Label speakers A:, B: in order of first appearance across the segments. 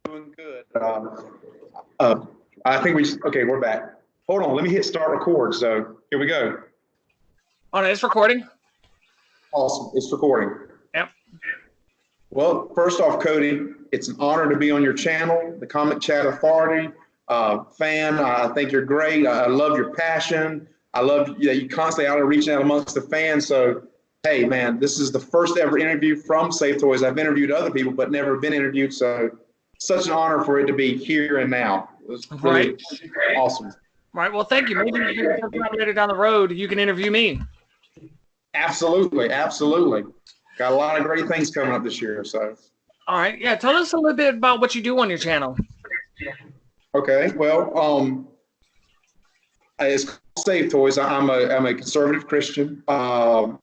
A: Doing good. I think okay, we're back. Hold on, let me hit start record. So here we go.
B: Oh, no, it's recording.
A: Awesome, it's recording.
B: Yep.
A: Well, first off, Cody, it's an honor to be on your channel, the Comic Chat Authority. Fan, I think you're great. I love your passion. I love that you constantly out reaching out amongst the fans. So, hey, man, this is the first ever interview from Safe Toys. I've interviewed other people, but never been interviewed. So, such an honor for it to be here and now. It was really awesome.
B: Right. Well, thank you. Maybe later down the road, you can interview me.
A: Absolutely. Absolutely. Got a lot of great things coming up this year. So.
B: All right. Yeah. Tell us a little bit about what you do on your channel.
A: Okay. Well, it's called Safe Toys. I'm a conservative Christian. I'm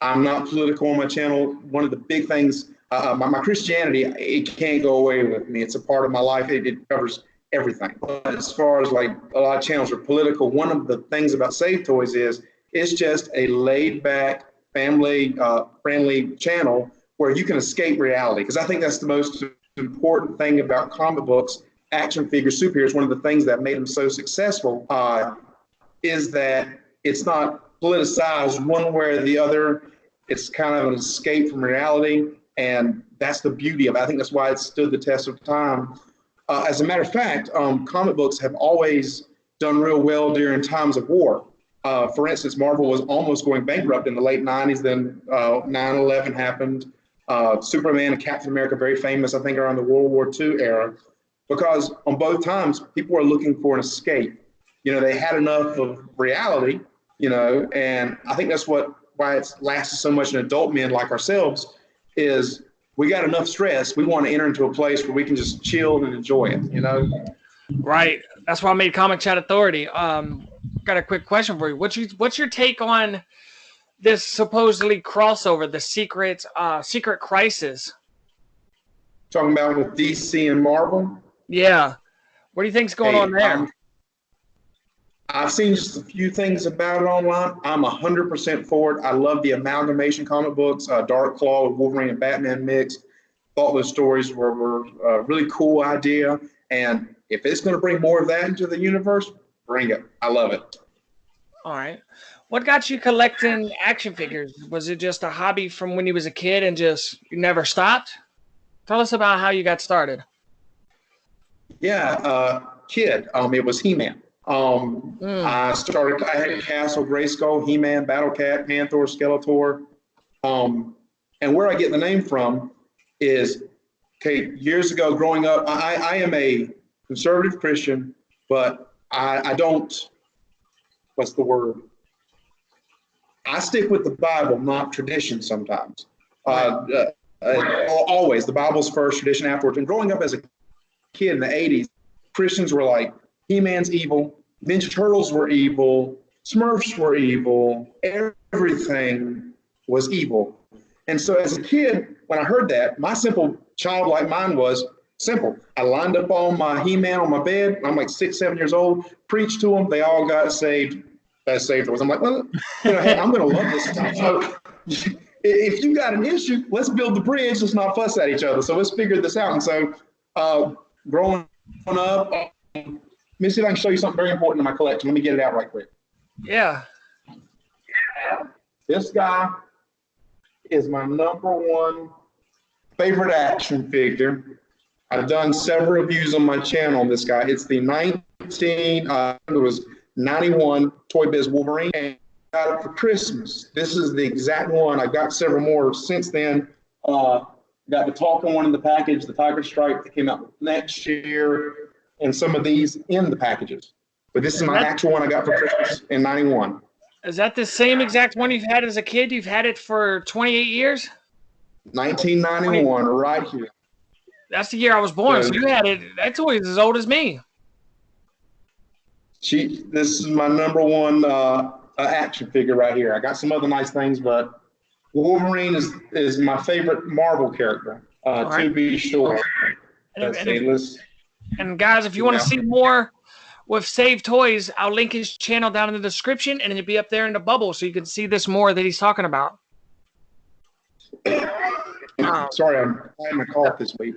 A: not political on my channel. One of the big things, my Christianity, it can't go away with me. It's a part of my life. It covers everything. But as far as like a lot of channels are political, one of the things about Safe Toys is it's just a laid back, family friendly channel where you can escape reality. Because I think that's the most important thing about comic books, action figures, superheroes. One of the things that made them so successful is that it's not politicized one way or the other. It's kind of an escape from reality, and that's the beauty of it. I think that's why it stood the test of time. As a matter of fact, comic books have always done real well during times of war. For instance, Marvel was almost going bankrupt in the late 90s. Then 9/11 happened. Superman and Captain America, very famous, I think, around the World War II era, because on both times, people were looking for an escape. You know, they had enough of reality, you know, and I think that's why it's lasted so much in adult men like ourselves is we got enough stress. We want to enter into a place where we can just chill and enjoy it, you know?
B: Right. That's why I made Comic Chat Authority. Got a quick question for you. What's your take on this supposedly crossover, the Secret Crisis?
A: Talking about with DC and Marvel?
B: Yeah. What do you think's going on there?
A: I've seen just a few things about it online. I'm 100% for it. I love the amalgamation comic books, Dark Claw with Wolverine and Batman mixed. Thought those stories were a really cool idea. And if it's going to bring more of that into the universe, bring it. I love it.
B: All right. What got you collecting action figures? Was it just a hobby from when you was a kid and just you never stopped? Tell us about how you got started.
A: Yeah, kid. It was He-Man. I had Castle, Grayskull, He-Man, Battle Cat, Panther, Skeletor. And where I get the name from is, okay, years ago growing up, I am a conservative Christian, but I don't, what's the word? I stick with the Bible, not tradition sometimes. Always, the Bible's first, tradition afterwards. And growing up as a kid in the 80s, Christians were like, He-Man's evil, Ninja Turtles were evil, Smurfs were evil, everything was evil. And so as a kid, when I heard that, my simple childlike mind was simple. I lined up all my He-Man on my bed. I'm like 6, 7 years old, preached to them. They all got saved. As saved was. I'm like, well, you know, hey, I'm going to love this stuff. So if you got an issue, let's build the bridge. Let's not fuss at each other. So let's figure this out. And so growing up, let me see if I can show you something very important in my collection. Let me get it out right quick.
B: Yeah.
A: This guy is my #1 favorite action figure. I've done several reviews on my channel on this guy. It's the 91 Toy Biz Wolverine. And I got it for Christmas. This is the exact one. I got several more since then. Got the talking one in the package, the Tiger Stripe that came out next year, and some of these in the packages. But this is my actual one I got for Christmas in 91.
B: Is that the same exact one you've had as a kid? You've had it for 28 years?
A: 1991, right here.
B: That's the year I was born, so you had it. That's always as old as me.
A: This is my #1 action figure right here. I got some other nice things, but Wolverine is my favorite Marvel character, to be sure.
B: And guys, if you want to see more with Save Toys, I'll link his channel down in the description, and it'll be up there in the bubble so you can see this more that he's talking about.
A: Sorry, I'm having a cough this week.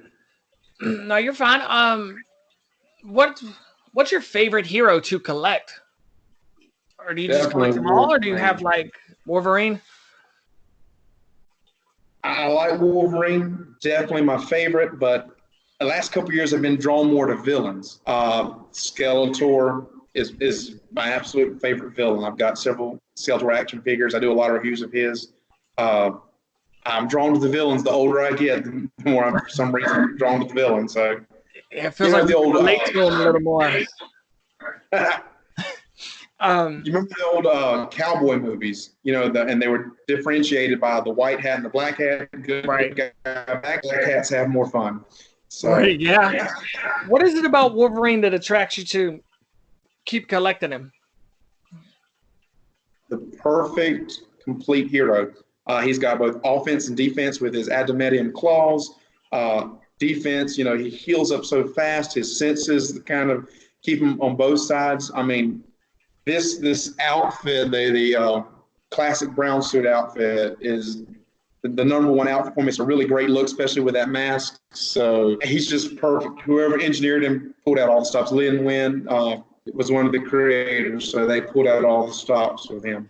B: No, you're fine. What what's your favorite hero to collect? Or do you just collect
A: Definitely
B: them all, or do you have
A: Wolverine.
B: like Wolverine?
A: I like Wolverine, definitely my favorite, but the last couple of years I've been drawn more to villains. Skeletor is my absolute favorite villain. I've got several Skeletor action figures. I do a lot of reviews of his. Uh, I'm drawn to the villains. The older I get, the more I'm for some reason drawn to the villains. So
B: Yeah, it
A: you
B: feels
A: know
B: like we
A: the old.
B: can relate to him a little more.
A: You remember the old cowboy movies? You know, and they were differentiated by the white hat and the black hat. Good
B: Right.
A: guy, black hats have more fun. So
B: Right, yeah. What is it about Wolverine that attracts you to keep collecting him?
A: the perfect complete hero. He's got both offense and defense with his adamantium claws. Defense, you know, he heals up so fast. His senses kind of keep him on both sides. I mean, this outfit, the classic brown suit outfit, is the number one outfit for me. It's a really great look, especially with that mask. So he's just perfect. Whoever engineered him pulled out all the stops. Lin Wen was one of the creators, so they pulled out all the stops with him.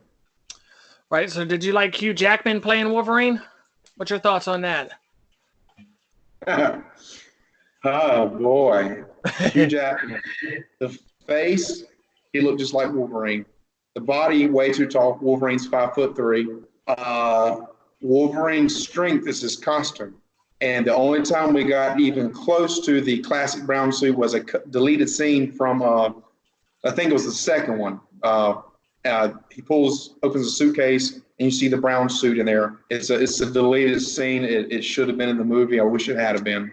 B: Right, so did you like Hugh Jackman playing Wolverine? What's your thoughts on that?
A: Oh boy, Hugh Jackman. The face, he looked just like Wolverine. The body, way too tall. Wolverine's 5'3". Wolverine's strength is his costume. And the only time we got even close to the classic brown suit was a deleted scene from, I think it was the second one. He opens a suitcase, and you see the brown suit in there. It's a deleted scene. It should have been in the movie. I wish it had been.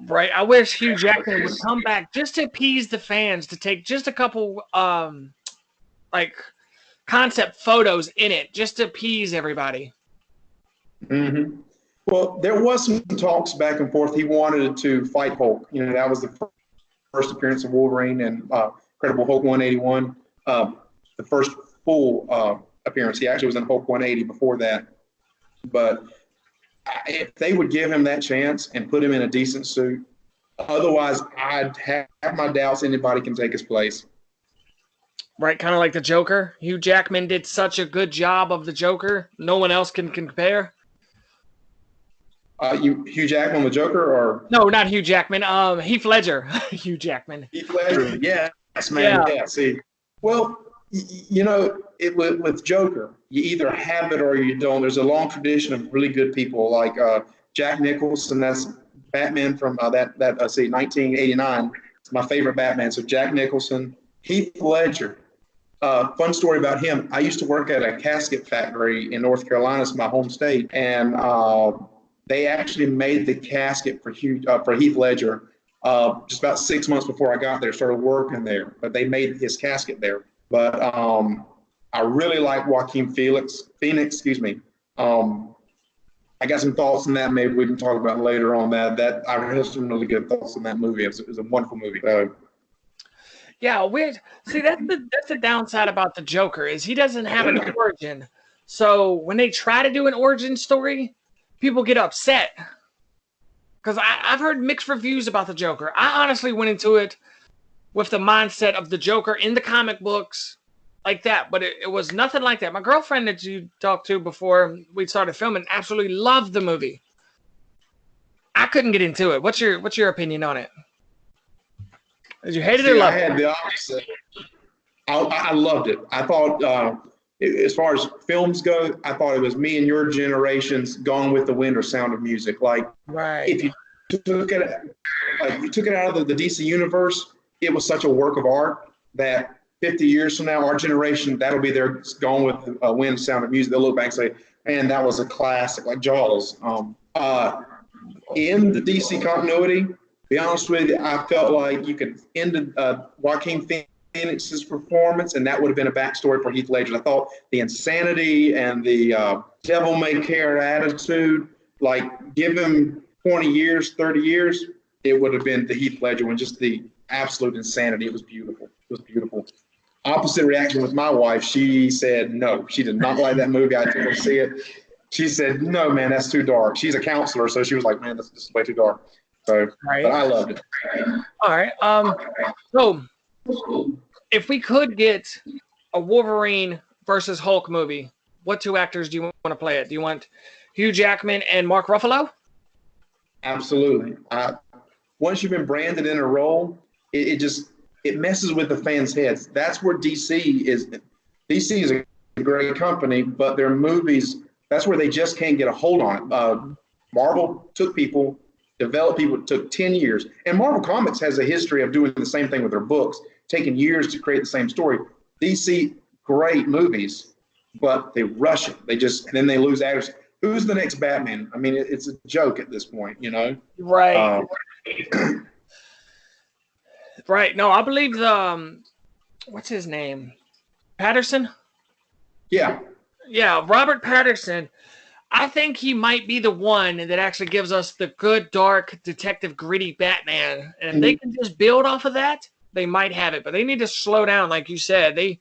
B: Right, I wish Hugh Jackman would come back just to appease the fans, to take just a couple like concept photos in it, just to appease everybody.
A: Mm-hmm. Well, there was some talks back and forth. He wanted to fight Hulk. You know, that was the first appearance of Wolverine and Incredible Hulk 181. The first full appearance. He actually was in Hulk 180 before that. But if they would give him that chance and put him in a decent suit, otherwise I'd have my doubts anybody can take his place.
B: Right, kind of like the Joker. Hugh Jackman did such a good job of the Joker. No one else can compare.
A: Hugh Jackman, the Joker, or
B: No, not Hugh Jackman. Heath Ledger. Hugh Jackman.
A: Heath Ledger? Yes, man.
B: Yeah.
A: Yeah. See, well, you know, with Joker, you either have it or you don't. There's a long tradition of really good people like Jack Nicholson. That's Batman from that 1989. It's my favorite Batman. So Jack Nicholson, Heath Ledger. Fun story about him. I used to work at a casket factory in North Carolina, it's my home state, and they actually made the casket for Heath Ledger just about 6 months before I got there. Started working there, but they made his casket there. But I really like Joaquin Phoenix. Excuse me. I got some thoughts on that. Maybe we can talk about later on that. I have some really good thoughts on that movie. It was a wonderful movie.
B: Yeah, weird. See, that's the downside about the Joker is he doesn't have an origin. So when they try to do an origin story, people get upset. Because I've heard mixed reviews about the Joker. I honestly went into it with the mindset of the Joker in the comic books like that, but it was nothing like that. My girlfriend that you talked to before we started filming absolutely loved the movie. I couldn't get into it. What's your opinion on it? Did you hate it or
A: See, I
B: love it?
A: had the opposite. I loved it. I thought, as far as films go, I thought it was me and your generation's Gone with the Wind or Sound of Music. Like,
B: Right.
A: if you took it out of the DC universe, it was such a work of art that 50 years from now, our generation, that'll be their Gone with the Wind, Sound of Music. They'll look back and say, man, that was a classic, like Jaws. In the DC continuity, be honest with you, I felt like you could end Joaquin Phoenix's performance, and that would have been a backstory for Heath Ledger. I thought the insanity and the devil may care attitude, like give him 20 years, 30 years, it would have been the Heath Ledger one, just the absolute insanity. It was beautiful. It was beautiful. Opposite reaction with my wife. She said no. She did not like that movie. I took her to see it. She said, no, man, that's too dark. She's a counselor, so she was like, man, this is way too dark. So,
B: Right.
A: but I loved it.
B: All right. So if we could get a Wolverine versus Hulk movie, what two actors do you want to play it? Do you want Hugh Jackman and Mark Ruffalo?
A: Absolutely. Once you've been branded in a role, it messes with the fans' heads. That's where DC is. DC is a great company, but their movies, that's where they just can't get a hold on it. Marvel took people, developed people. It took 10 years. And Marvel Comics has a history of doing the same thing with their books, taking years to create the same story. DC, great movies, but they rush it. And then they lose actors. Who's the next Batman? I mean, it's a joke at this point, you know?
B: Right. Right. No, I believe the, what's his name? Patterson?
A: Yeah.
B: Yeah, Robert Patterson. I think he might be the one that actually gives us the good, dark, detective, gritty Batman. And if they can just build off of that, they might have it. But they need to slow down, like you said. They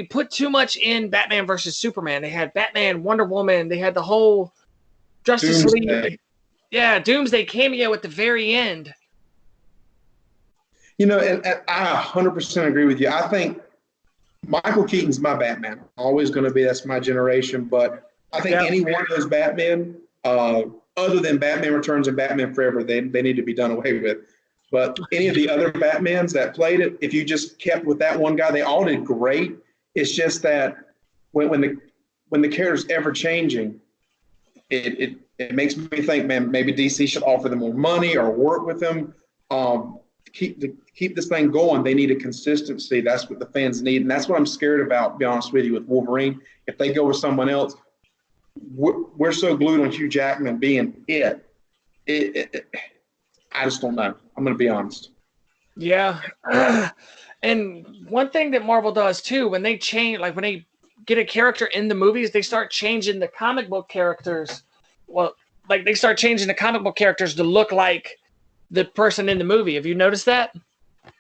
B: put too much in Batman versus Superman. They had Batman, Wonder Woman. They had the whole Justice League. Yeah, Doomsday cameo at the very end.
A: You know, and I 100% agree with you. I think Michael Keaton's my Batman. Always going to be. That's my generation. But I think any one of those Batman, other than Batman Returns and Batman Forever, they need to be done away with. But any of the other Batmans that played it, if you just kept with that one guy, they all did great. It's just that when the character's ever changing, it makes me think, man, maybe DC should offer them more money or work with them. Keep this thing going. They need a consistency. That's what the fans need, and that's what I'm scared about. To be honest with you, with Wolverine, if they go with someone else, we're so glued on Hugh Jackman being it. I just don't know. I'm going to be honest.
B: Yeah. And one thing that Marvel does too, when they change, like when they get a character in the movies, they start changing the comic book characters. Well, like they start changing the comic book characters to look like the person in the movie. Have you noticed that?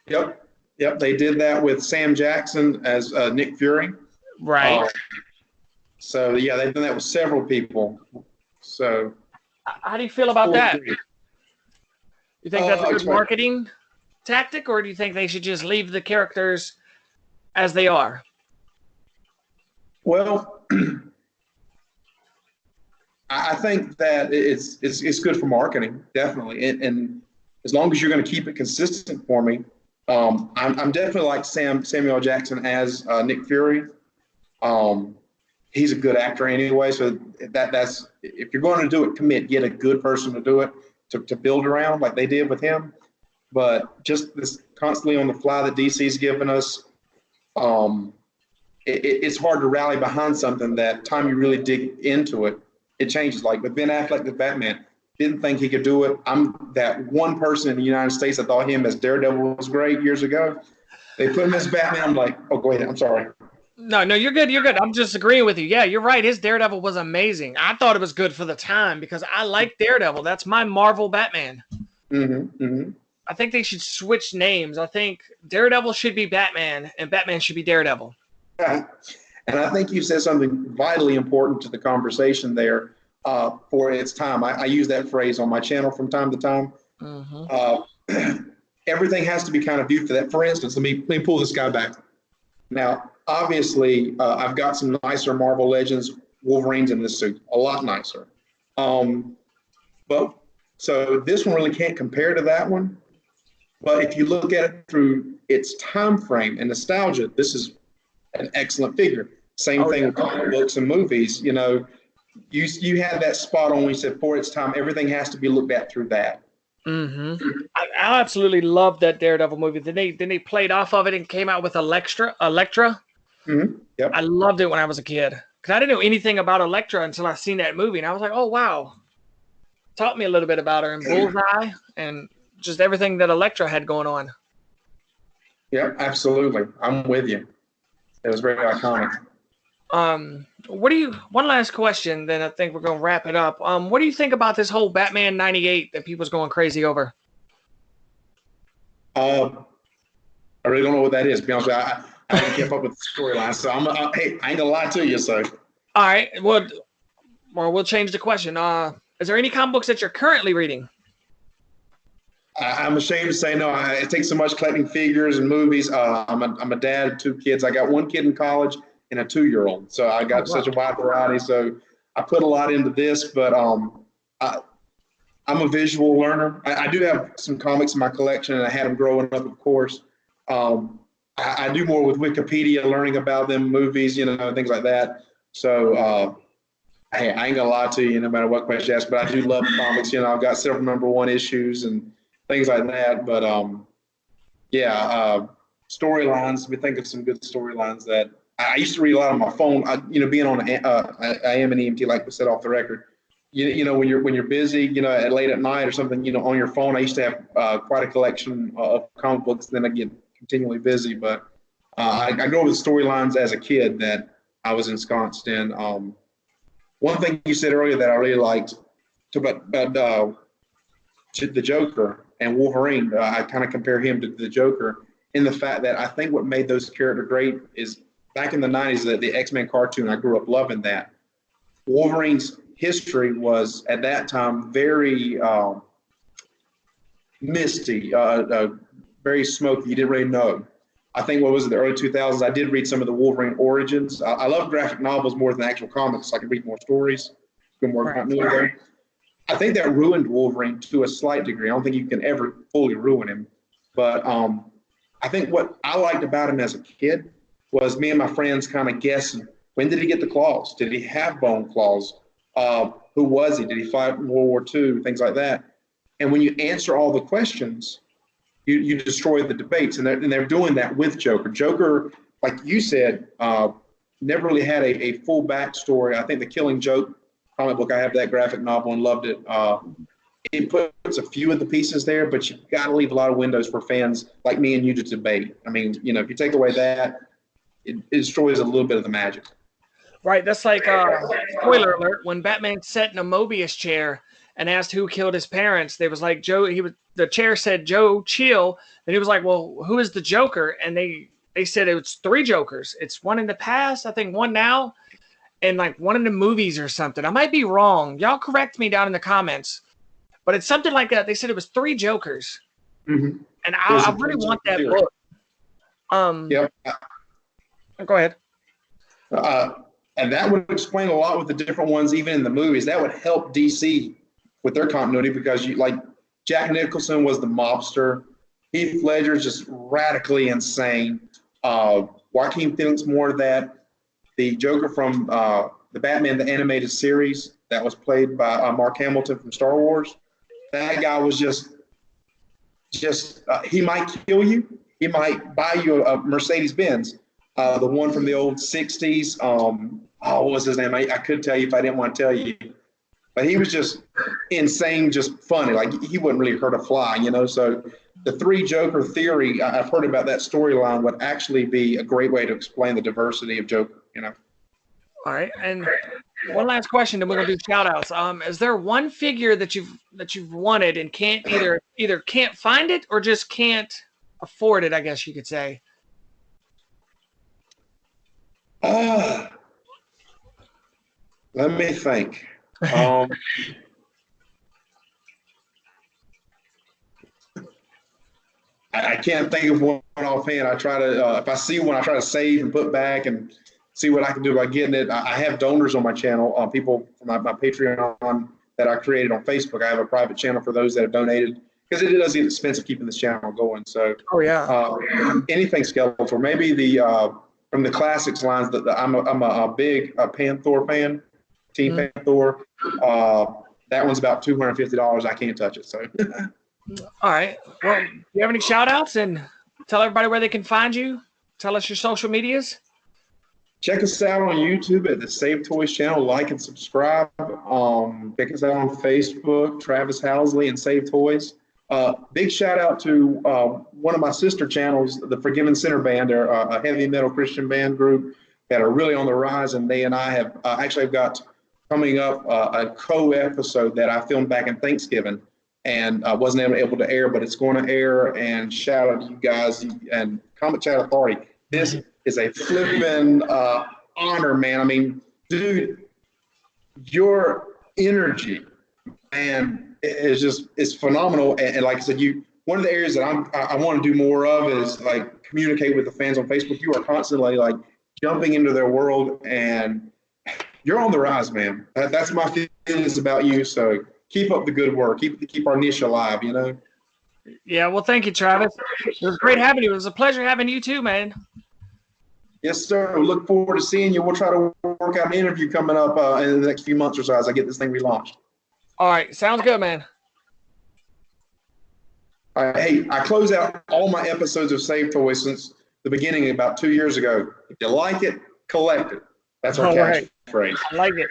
A: Yep. They did that with Sam Jackson as Nick Fury.
B: Right.
A: So yeah, they've done that with several people. So
B: how do you feel about that? You think that's a good marketing tactic, or do you think they should just leave the characters as they are?
A: Well, I think that it's good for marketing, definitely. And as long as you're going to keep it consistent for me, I'm definitely like Samuel Jackson as Nick Fury. He's a good actor anyway, so that's if you're going to do it, get a good person to do it to build around like they did with him. But just this constantly on the fly that DC's given us, it's hard to rally behind something that time you really dig into it, it changes. Like with Ben Affleck with Batman, didn't think he could do it. I'm that one person in the United States that thought him as Daredevil was great years ago. They put him as Batman. I'm like, oh, go ahead. I'm sorry.
B: No, you're good. You're good. I'm just agreeing with you. Yeah, you're right. His Daredevil was amazing. I thought it was good for the time because I like Daredevil. That's my Marvel Batman. I think they should switch names. I think Daredevil should be Batman and Batman should be Daredevil.
A: And I think you said something vitally important to the conversation there for its time. I use that phrase on my channel from time to time. Everything has to be kind of viewed for that. For instance, let me pull this guy back. Now, obviously, I've got some nicer Marvel Legends Wolverines in this suit, a lot nicer. But so this one really can't compare to that one. But if you look at it through its time frame and nostalgia, this is an excellent figure. Same thing with comic books and movies. You know, you had that spot on when you said for its time, everything has to be looked at through that.
B: I absolutely loved that Daredevil movie. Then they played off of it and came out with Elektra.
A: Yep.
B: I loved it when I was a kid because I didn't know anything about Elektra until I seen that movie, and I was like, oh wow, taught me a little bit about her and Bullseye and just everything that Elektra had going on.
A: Yeah, absolutely. I'm with you. It was very iconic.
B: One last question, then I think we're going to wrap it up. What do you think about this whole Batman 98 that people's going crazy over?
A: I really don't know what that is, to be honest with you. I haven't kept up with the storyline, so hey, I ain't gonna lie to you, so.
B: All right, well, we'll change the question. Is there any comic books that you're currently reading?
A: I'm ashamed to say no. It takes so much collecting figures and movies. I'm a dad of 2 kids. I got 1 kid in college and a 2-year-old. So I
B: Oh,
A: got
B: wow.
A: such a wide variety. So I put a lot into this, but I, I'm a visual learner. I do have some comics in my collection, and I had them growing up, of course. I do more with Wikipedia, learning about them, movies, things like that. So hey, I ain't gonna lie to you, no matter what question you ask, but I do love comics. I've got several #1 issues and things like that. But yeah, storylines. We think of some good storylines that I used to read a lot on my phone. Being on I am an EMT, like we said off the record. When you're busy, at late at night or something, on your phone. I used to have quite a collection of comic books. Then I get continually busy, but I go over the storylines as a kid that I was ensconced in. One thing you said earlier that I really liked about the Joker and Wolverine. I kind of compare him to the Joker in the fact that I think what made those characters great is back in the 90s, the X-Men cartoon. I grew up loving that. Wolverine's history was at that time very misty, very smoky. You didn't really know. I think what was it, the early 2000s? I did read some of the Wolverine origins. I love graphic novels more than actual comics. So I can read more stories, get more continuity there. I think that ruined Wolverine to a slight degree. I don't think you can ever fully ruin him. But I think what I liked about him as a kid was me and my friends kind of guessing, when did he get the claws? Did he have bone claws? Who was he? Did he fight in World War II? Things like that. And when you answer all the questions, you destroy the debates. And they're doing that with Joker. Joker, like you said, never really had a full backstory. I think the Killing Joke comic book, I have that graphic novel and loved it. It puts a few of the pieces there, but you've got to leave a lot of windows for fans like me and you to debate. I mean, if you take away that, it destroys a little bit of the magic.
B: Right. That's like spoiler alert. When Batman sat in a Mobius chair and asked who killed his parents, they was like Joe. The chair said Joe Chill, and he was like, "Well, who is the Joker?" And they said it was 3 Jokers. It's one in the past, I think, one now, and like one in the movies or something. I might be wrong. Y'all correct me down in the comments, but it's something like that. They said it was 3 Jokers, and I really want that book.
A: Yep.
B: Go ahead.
A: And that would explain a lot with the different ones, even in the movies. That would help DC with their continuity because Jack Nicholson was the mobster. Heath Ledger is just radically insane. Joaquin Phoenix more of that. The Joker from the Batman the Animated Series that was played by Mark Hamilton from Star Wars. That guy was just he might kill you. He might buy you a Mercedes Benz. The one from the old 60s. What was his name? I could tell you if I didn't want to tell you. But he was just insane, just funny. Like, he wouldn't really hurt a fly, So the 3 Joker theory, I've heard about that storyline, would actually be a great way to explain the diversity of Joker,
B: All right. And one last question, then we're gonna do shout outs. Is there one figure that you've wanted and can't either can't find it or just can't afford it, I guess you could say?
A: Let me think. I can't think of one offhand. I try to, if I see one, I try to save and put back and see what I can do by getting it. I have donors on my channel, people from my Patreon that I created on Facebook. I have a private channel for those that have donated because it does get expensive keeping this channel going. So, anything skeletal, maybe from the classics lines. I'm a big Panther fan, Team Panther. That one's about $250. I can't touch it. So.
B: All right. Well, do you have any shout outs and tell everybody where they can find you? Tell us your social medias.
A: Check us out on YouTube at the Save Toys channel. Like and subscribe. Check us out on Facebook, Travis Housley and Save Toys. Big shout out to one of my sister channels, the Forgiven Sinner Band. They're a heavy metal Christian band group that are really on the rise. And they and I have actually got coming up a co-episode that I filmed back in Thanksgiving. And I wasn't able to air, but it's going to air. And shout out to you guys and Comic Chat Authority. This is a flipping honor, man. I mean, dude, your energy, man, it's phenomenal. And like I said, one of the areas that I want to do more of is like communicate with the fans on Facebook. You are constantly like jumping into their world, and you're on the rise, man. That's my feelings about you. So keep up the good work. Keep our niche alive. You know.
B: Yeah, well, thank you, Travis. It was great having you. It was a pleasure having you too, man.
A: Yes, sir. We look forward to seeing you. We'll try to work out an interview coming up in the next few months or so as I get this thing relaunched.
B: All right, sounds good, man.
A: All right, hey, I close out all my episodes of Save Toys since the beginning about 2 years ago. If you like it, collect it. That's our
B: All right.
A: catchphrase.
B: I like it.